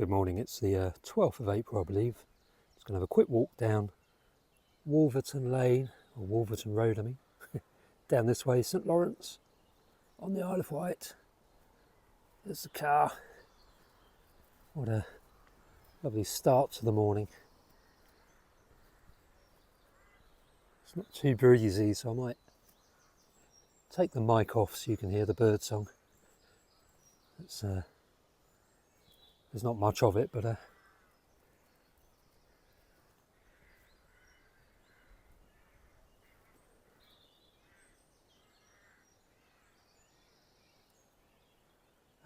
Good morning, it's the 12th of April I believe. Just going to have a quick walk down Wolverton Lane, or Wolverton Road I mean, down this way, St Lawrence, on the Isle of Wight. There's the car. What a lovely start to the morning. It's not too breezy, so I might take the mic off so you can hear the bird song. It's, there's not much of it, but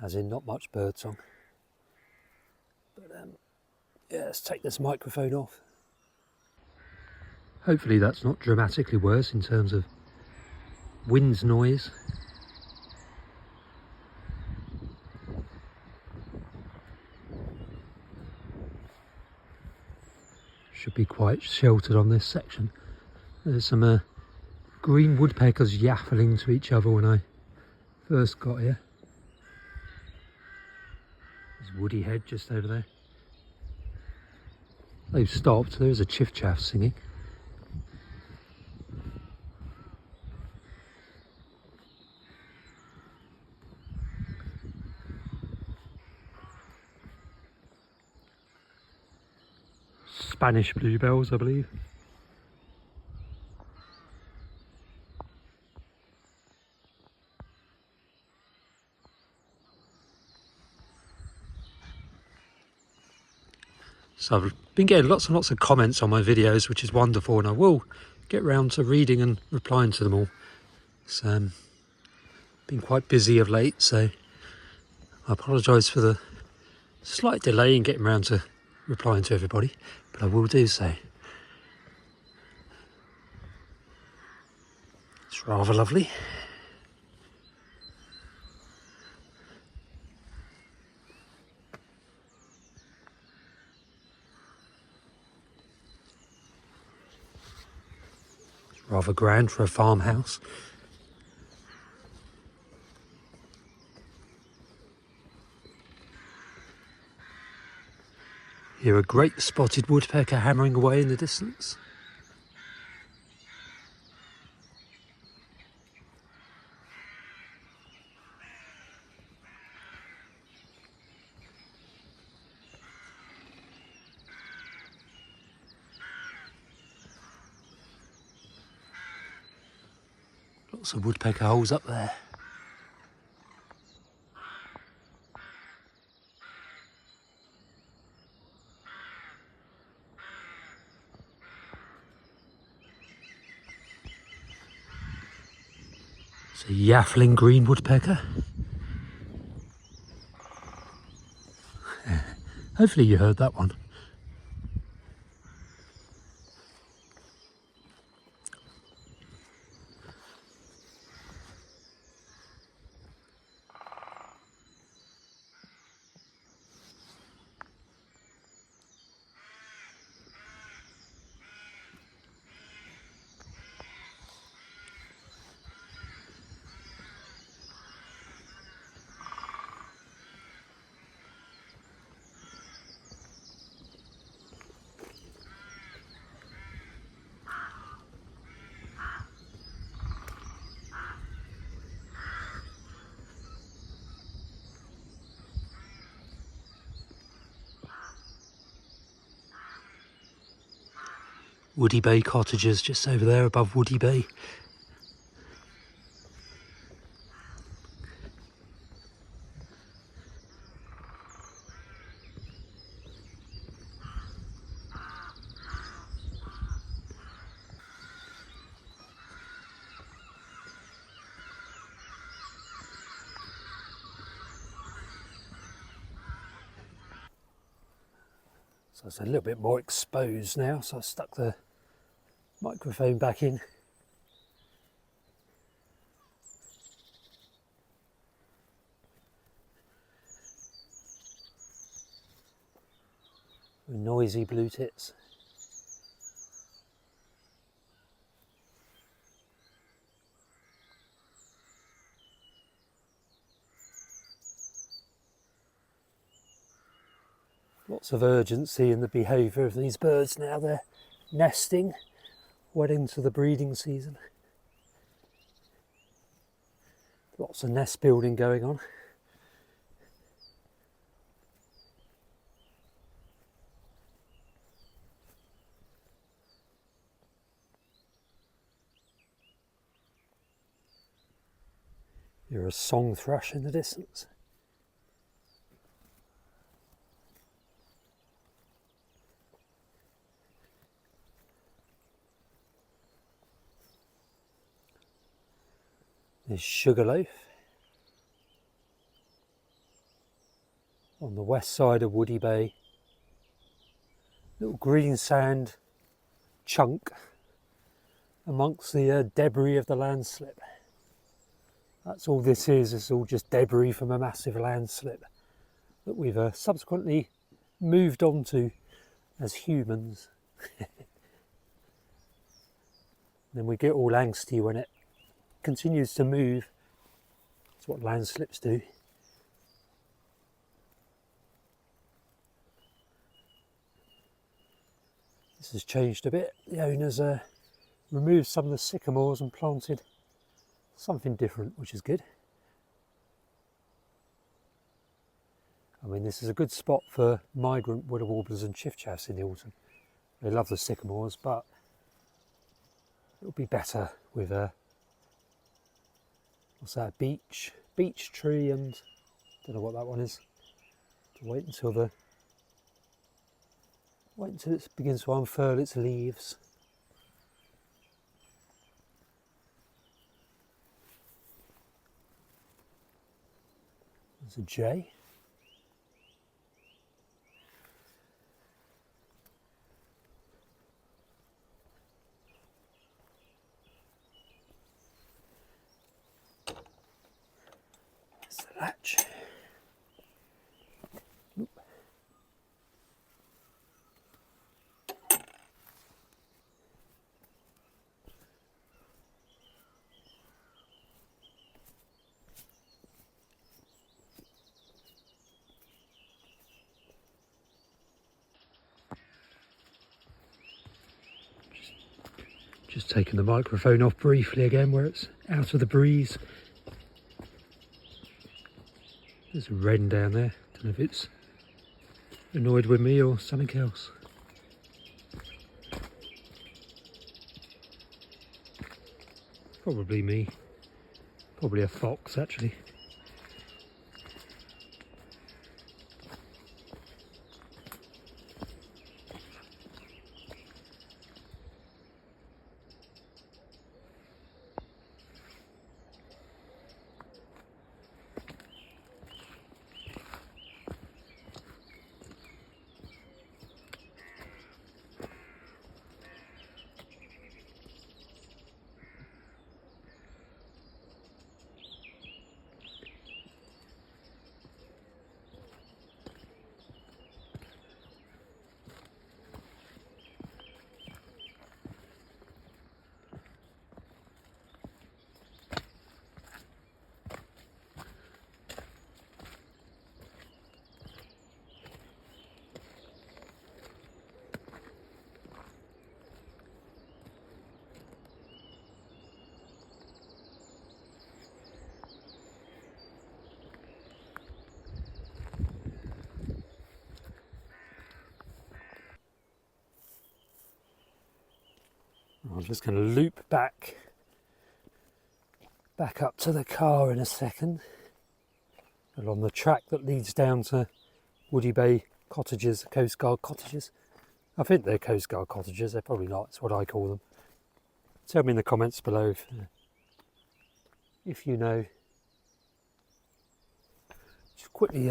as in not much bird song. But yeah, let's take this microphone off. Hopefully that's not dramatically worse in terms of wind noise. Should be quite sheltered on this section. There's some green woodpeckers yaffling to each other when I first got here. There's Woody Head just over there. They've stopped. There is a chiff-chaff singing. Spanish bluebells, I believe. So I've been getting lots and lots of comments on my videos, which is wonderful, and I will get round to reading and replying to them all. It's been quite busy of late, so I apologise for the slight delay in getting round to replying to everybody, but I will do so. It's rather lovely. It's rather grand for a farmhouse. Hear a great spotted woodpecker hammering away in the distance. Lots of woodpecker holes up there. It's a yaffling green woodpecker. Hopefully you heard that one. Woody Bay cottages just over there above Woody Bay. So it's a little bit more exposed now, so I stuck the microphone back in. With noisy blue tits. Lots of urgency in the behaviour of these birds now. They're nesting, well into the breeding season. Lots of nest building going on. You're a song thrush in the distance. There's Sugarloaf on the west side of Woody Bay. Little green sand chunk amongst the debris of the landslip. That's all this is. It's all just debris from a massive landslip that we've subsequently moved on to as humans. Then we get all angsty when it continues to move. That's what landslips do. This has changed a bit. The owners removed some of the sycamores and planted something different, which is good. I mean, this is a good spot for migrant wood warblers and chiffchaffs in the autumn. They love the sycamores, but it'll be better with what's that, beech tree, and don't know what that one is. Wait until it begins to unfurl its leaves. There's a jay. There's the latch. Oop. Just taking the microphone off briefly again where it's out of the breeze. There's a wren down there. Don't know if it's annoyed with me or something else. Probably me. Probably a fox actually. I'm just going to loop back up to the car in a second, along the track that leads down to Woody Bay cottages, Coast Guard cottages. I think they're Coast Guard cottages, they're probably not, it's what I call them. Tell me in the comments below if you know. Just quickly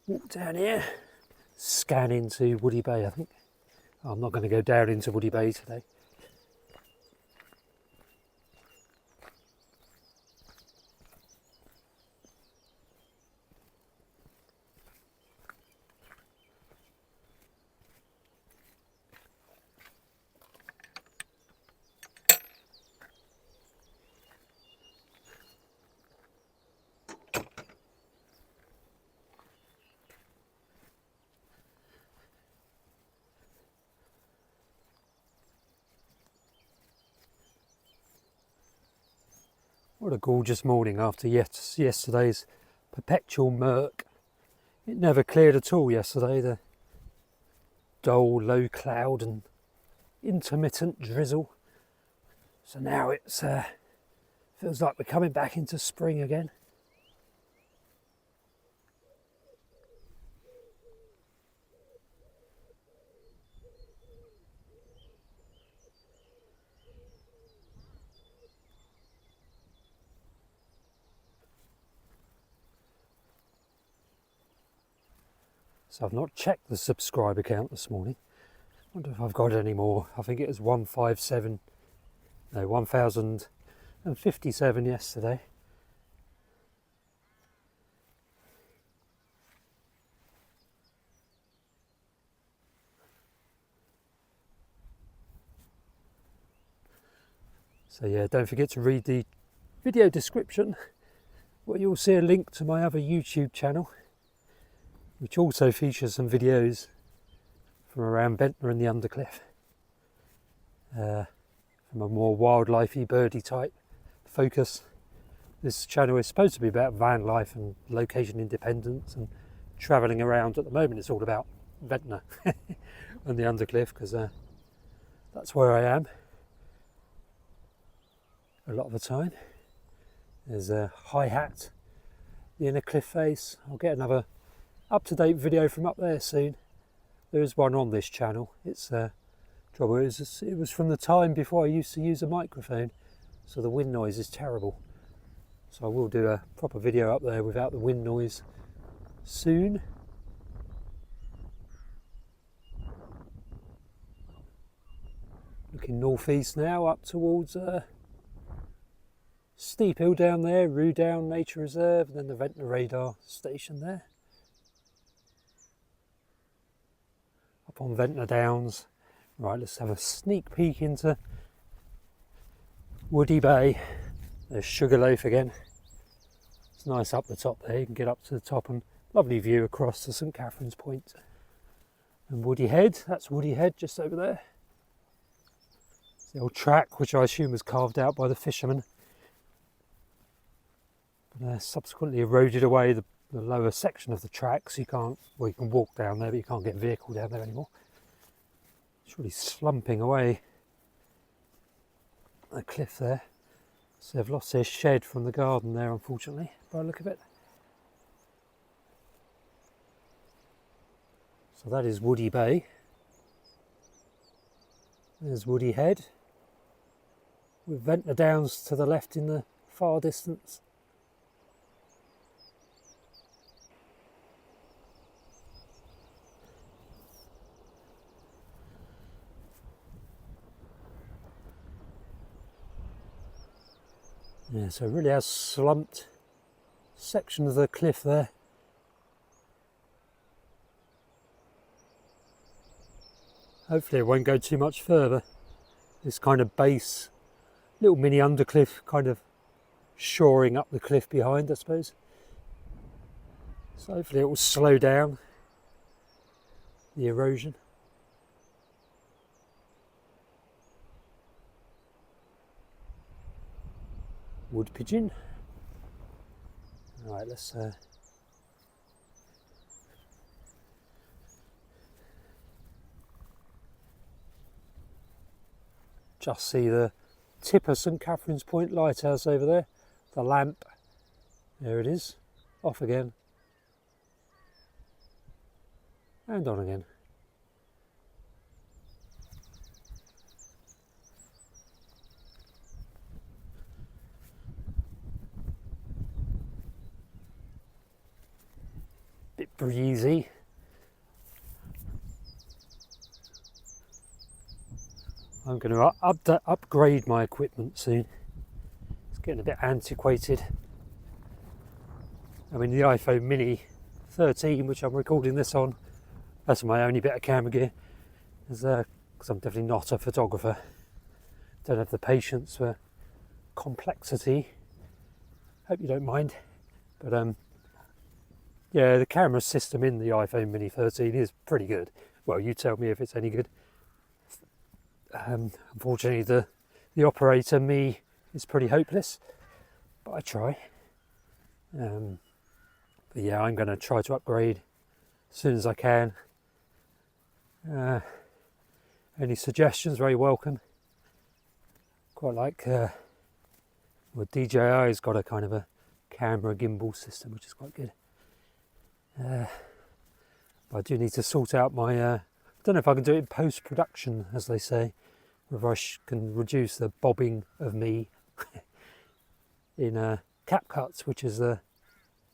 walk down here, scan into Woody Bay I think. I'm not going to go down into Woody Bay today. What a gorgeous morning after yesterday's perpetual murk. It never cleared at all yesterday, the dull low cloud and intermittent drizzle. So now it's feels like we're coming back into spring again. So I've not checked the subscriber count this morning. I wonder if I've got any more. I think it was 1057 yesterday. So yeah, don't forget to read the video description where you'll see a link to my other YouTube channel, which also features some videos from around Ventnor and the Undercliff, from a more wildlifey, birdie type focus. This channel is supposed to be about van life and location independence and travelling around. At the moment it's all about Ventnor and the Undercliff, because that's where I am a lot of the time. There's a high hat, the inner cliff face. I'll get another up-to-date video from up there soon. There is one on this channel. It's trouble. It was from the time before I used to use a microphone, so the wind noise is terrible. So I will do a proper video up there without the wind noise soon. Looking northeast now, up towards steep hill down there, Roodown Nature Reserve, and then the Ventnor radar station there. Up on Ventnor Downs. Right, let's have a sneak peek into Woody Bay. There's Sugarloaf again. It's nice up the top there. You can get up to the top, and lovely view across to St Catherine's Point. And Woody Head, that's Woody Head just over there. It's the old track, which I assume was carved out by the fishermen, but subsequently eroded away the lower section of the track, so you can't, well, you can walk down there, but you can't get a vehicle down there anymore. It's really slumping away the cliff there. So they've lost their shed from the garden there, unfortunately, by the look of it. So that is Woody Bay. There's Woody Head, with Ventnor Downs to the left in the far distance. Yeah, so it really has slumped section of the cliff there. Hopefully it won't go too much further. This kind of base, little mini undercliff, kind of shoring up the cliff behind, I suppose. So hopefully it will slow down the erosion. Wood pigeon. Right, let's just see the tip of St Catherine's Point lighthouse over there. The lamp, there it is, off again and on again. Bit breezy. I'm going to upgrade my equipment soon. It's getting a bit antiquated. I mean, the iPhone Mini 13, which I'm recording this on, that's my only bit of camera gear, because I'm definitely not a photographer. Don't have the patience for complexity. Hope you don't mind. But yeah, the camera system in the iPhone Mini 13 is pretty good. Well, you tell me if it's any good. Unfortunately, the operator, me, is pretty hopeless. but I try. But yeah, I'm going to try to upgrade as soon as I can. Any suggestions, very welcome. Quite like, well, DJI's got a kind of a camera gimbal system, which is quite good. But I do need to sort out my, I don't know if I can do it in post-production, as they say, whether I can reduce the bobbing of me in CapCut, which is the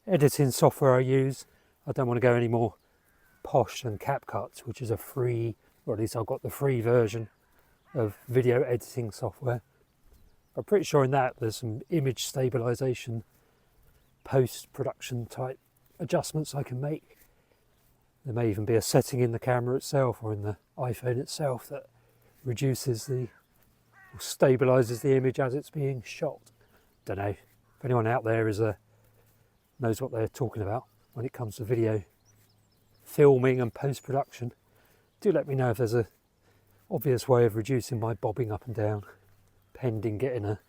editing software I use. I don't want to go any more posh than CapCut, which is a free, or at least I've got the free version of video editing software. I'm pretty sure in that there's some image stabilization, post-production type adjustments I can make. There may even be a setting in the camera itself or in the iPhone itself that reduces the, or stabilizes the image as it's being shot. Don't know. If anyone out there knows what they're talking about when it comes to video filming and post-production, do let me know if there's a obvious way of reducing my bobbing up and down, pending getting a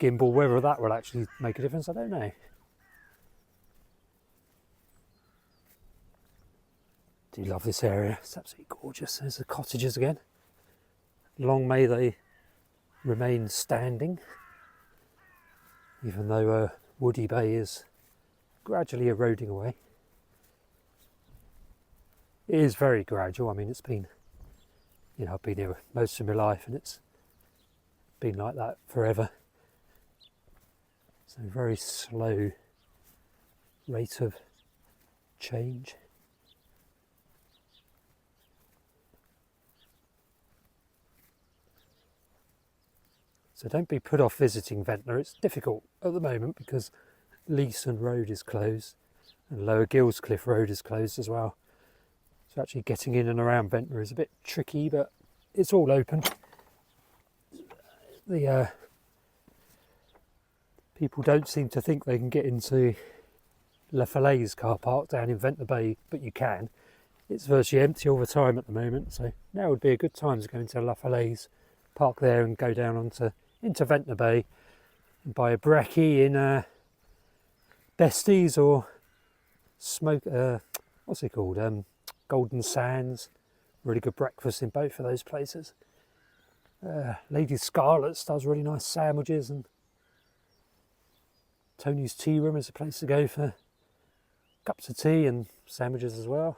gimbal. Whether that will actually make a difference, I don't know. Do love this area, it's absolutely gorgeous. There's the cottages again. Long may they remain standing, even though Woody Bay is gradually eroding away. It is very gradual. I mean, it's been, you know, I've been here most of my life and it's been like that forever. So very slow rate of change. So don't be put off visiting Ventnor. It's difficult at the moment because Leeson Road is closed and Lower Gillscliff Road is closed as well. So actually getting in and around Ventnor is a bit tricky, but it's all open. The people don't seem to think they can get into La Falaise car park down in Ventnor Bay, but you can. It's virtually empty all the time at the moment, so now would be a good time to go into La Falaise, park there and go down into Ventnor Bay and buy a brekkie in Besties or smoke, what's it called? Golden Sands. Really good breakfast in both of those places. Lady Scarlett's does really nice sandwiches, and Tony's Tea Room is a place to go for cups of tea and sandwiches as well.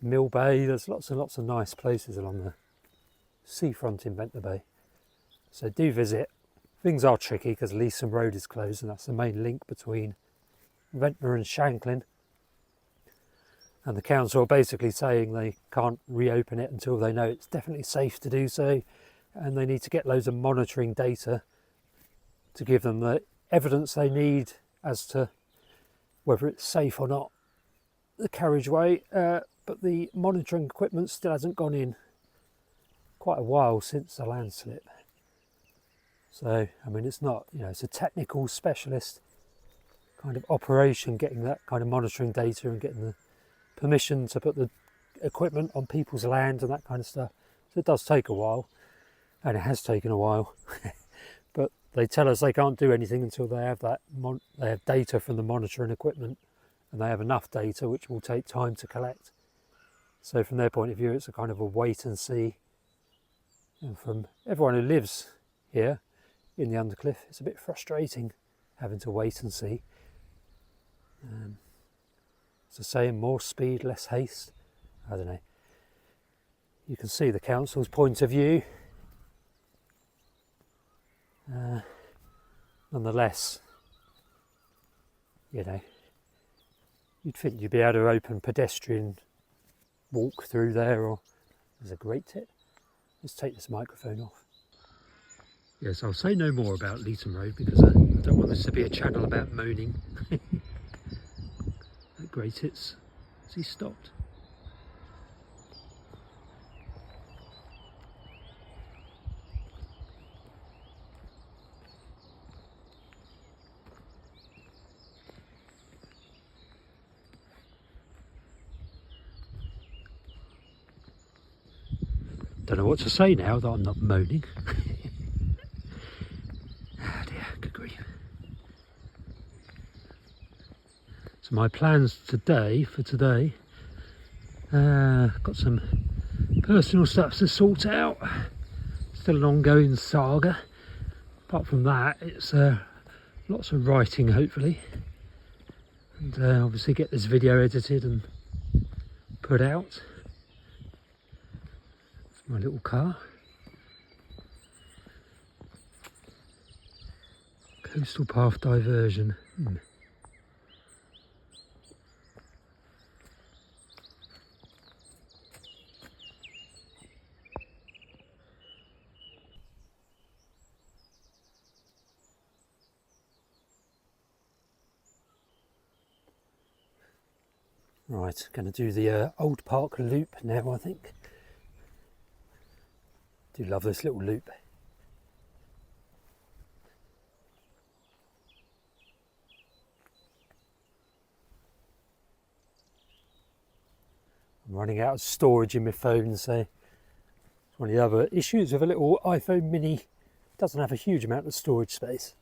Mill Bay, there's lots and lots of nice places along the seafront in Ventnor Bay. So do visit. Things are tricky because Leeson Road is closed and that's the main link between Ventnor and Shanklin. And the council are basically saying they can't reopen it until they know it's definitely safe to do so, and they need to get loads of monitoring data to give them the evidence they need as to whether it's safe or not, the carriageway. But the monitoring equipment still hasn't gone in quite a while since the landslip. So, I mean, it's not, you know, it's a technical specialist kind of operation, getting that kind of monitoring data and getting the permission to put the equipment on people's land and that kind of stuff. So it does take a while, and it has taken a while. But they tell us they can't do anything until they have that they have data from the monitoring equipment, and they have enough data which will take time to collect. So from their point of view, it's a kind of a wait and see. And from everyone who lives here in the Undercliff, it's a bit frustrating having to wait and see. It's the same, more speed, less haste. I don't know. You can see the council's point of view. Nonetheless, you know, you'd think you'd be able to open pedestrian walk through there, or there's a great tip. Let's take this microphone off. Yes, I'll say no more about Leeson Road because I don't want this to be a channel about moaning. That great hits. Has he stopped? Don't know what to say now that I'm not moaning. So my plans today, got some personal stuff to sort out. Still an ongoing saga. Apart from that, it's lots of writing hopefully, and obviously get this video edited and put out. It's my little car. Coastal path diversion. Right, going to do the Old Park loop now, I think. Do love this little loop. I'm running out of storage in my phone, so it's one of the other issues with a little iPhone mini. It doesn't have a huge amount of storage space.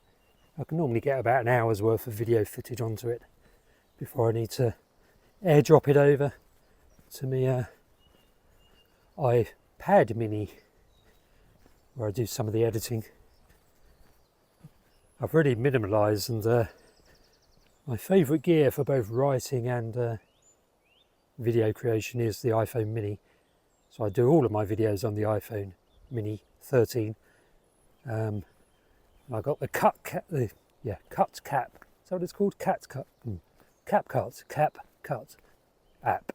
I can normally get about an hour's worth of video footage onto it before I need to airdrop it over to my iPad mini, where I do some of the editing. I've really minimalised, and my favourite gear for both writing and video creation is the iPhone mini. So I do all of my videos on the iPhone mini 13. And I got the cut cap. Is that what it's called? CapCut app.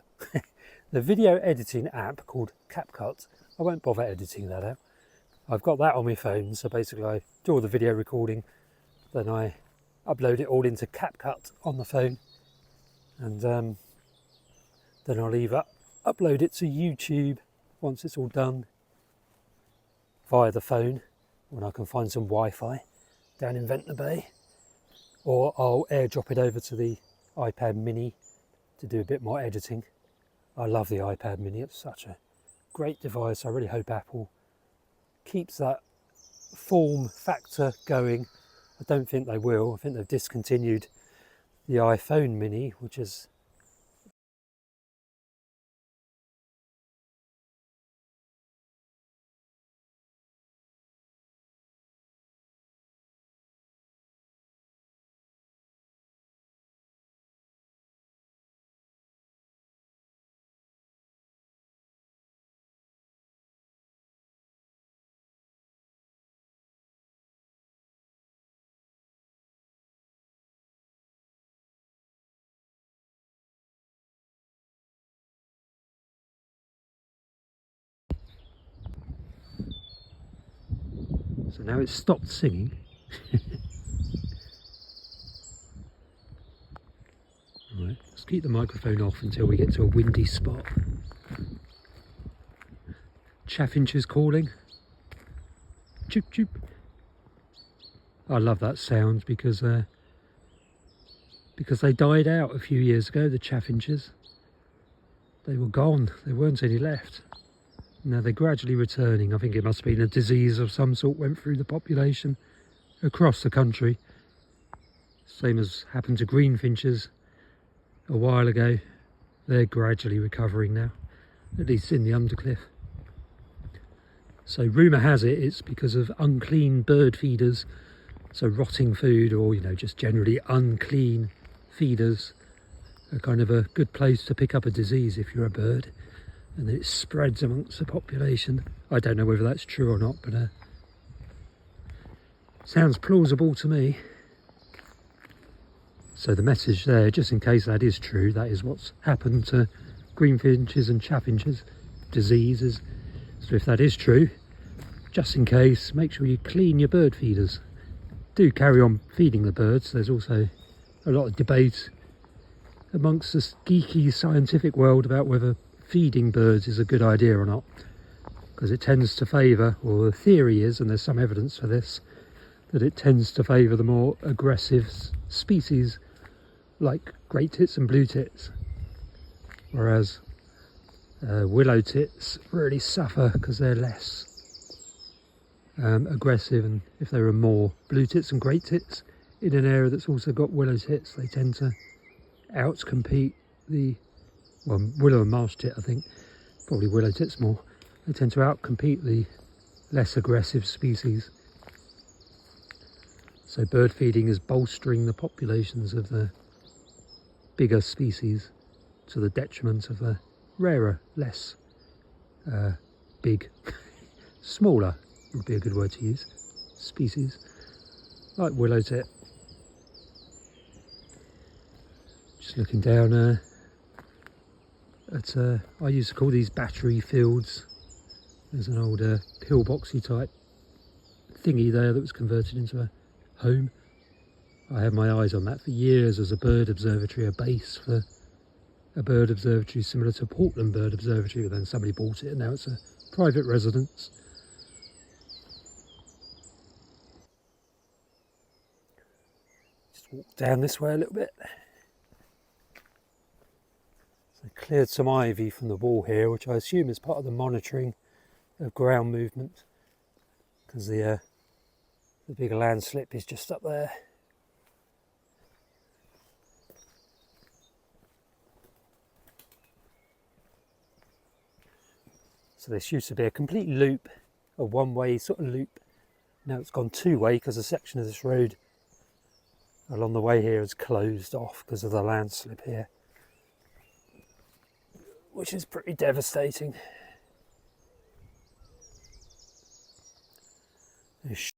The video editing app called CapCut. I won't bother editing that out. I've got that on my phone, so basically I do all the video recording, then I upload it all into CapCut on the phone, and then I'll either upload it to YouTube once it's all done via the phone when I can find some Wi-Fi down in Ventnor Bay, or I'll airdrop it over to the iPad mini to do a bit more editing. I love the iPad mini, it's such a great device. I really hope Apple keeps that form factor going. I don't think they will. I think they've discontinued the iPhone mini, which is so now it's stopped singing. Right, let's keep the microphone off until we get to a windy spot. Chaffinches calling. Choop choop. I love that sound because they died out a few years ago, the chaffinches. They were gone, there weren't any left. Now they're gradually returning. I think it must have been a disease of some sort went through the population across the country. Same as happened to greenfinches a while ago. They're gradually recovering now, at least in the undercliff. So rumour has it it's because of unclean bird feeders, so rotting food, or just generally unclean feeders are kind of a good place to pick up a disease if you're a bird, and it spreads amongst the population. I don't know whether that's true or not, but sounds plausible to me. So the message there, just in case that is true, that is what's happened to greenfinches and chaffinches, diseases. So if that is true, just in case, make sure you clean your bird feeders. Do carry on feeding the birds. There's also a lot of debate amongst this geeky scientific world about whether feeding birds is a good idea or not, because it tends to favour, or the theory is, and there's some evidence for this, that it tends to favour the more aggressive species like great tits and blue tits, whereas willow tits really suffer because they're less aggressive, and if there are more blue tits and great tits in an area that's also got willow tits, they tend to outcompete the, well, willow and marsh tit, I think, probably willow tits more. They tend to outcompete the less aggressive species. So bird feeding is bolstering the populations of the bigger species to the detriment of the rarer, less big, smaller would be a good word to use, species, like willow tit. Just looking down at, I used to call these battery fields. There's an old pillboxy type thingy there that was converted into a home. I had my eyes on that for years as a bird observatory, a base for a bird observatory similar to Portland Bird Observatory, but then somebody bought it and now it's a private residence. Just walk down this way a little bit. So I cleared some ivy from the wall here, which I assume is part of the monitoring of ground movement, because the big landslip is just up there. So this used to be a complete loop, a one-way sort of loop. Now it's gone two-way because a section of this road along the way here is closed off because of the landslip here, which is pretty devastating. There's